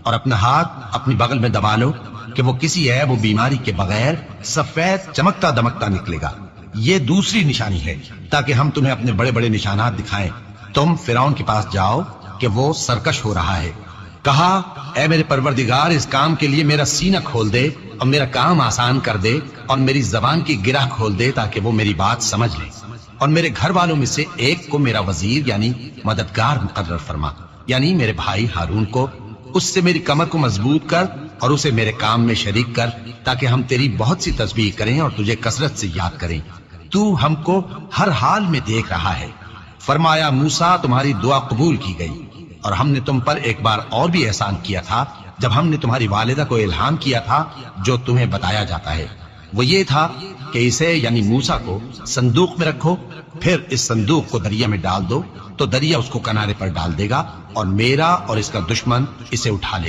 اور اپنا ہاتھ اپنی بغل میں دبا لو کہ وہ کسی عیب و بیماری کے بغیر سفید چمکتا دمکتا نکلے گا. یہ دوسری نشانی ہے تاکہ ہم تمہیں اپنے بڑے بڑے نشانات دکھائیں. تم فرعون کے پاس جاؤ کہ وہ سرکش ہو رہا ہے. کہا اے میرے پروردگار اس کام کے لیے میرا سینہ کھول دے اور میرا کام آسان کر دے اور میری زبان کی گرہ کھول دے تاکہ وہ میری بات سمجھ لے اور میرے گھر والوں میں سے ایک کو میرا وزیر یعنی مددگار مقرر فرما یعنی میرے بھائی ہارون کو. اس سے میری کمر کو مضبوط کر اور اسے میرے کام میں شریک کر تاکہ ہم تیری بہت سی تسبیح کریں اور تجھے کثرت سے یاد کریں. تو ہم کو ہر حال میں دیکھ رہا ہے. فرمایا موسیٰ تمہاری دعا قبول کی گئی اور ہم نے تم پر ایک بار اور بھی احسان کیا تھا جب ہم نے تمہاری والدہ کو الہام کیا تھا جو تمہیں بتایا جاتا ہے. وہ یہ تھا کہ اسے یعنی موسیٰ کو صندوق میں رکھو پھر اس صندوق کو دریا میں ڈال دو تو دریا اس کو کنارے پر ڈال دے گا اور میرا اور اس کا دشمن اسے اٹھا لے گا.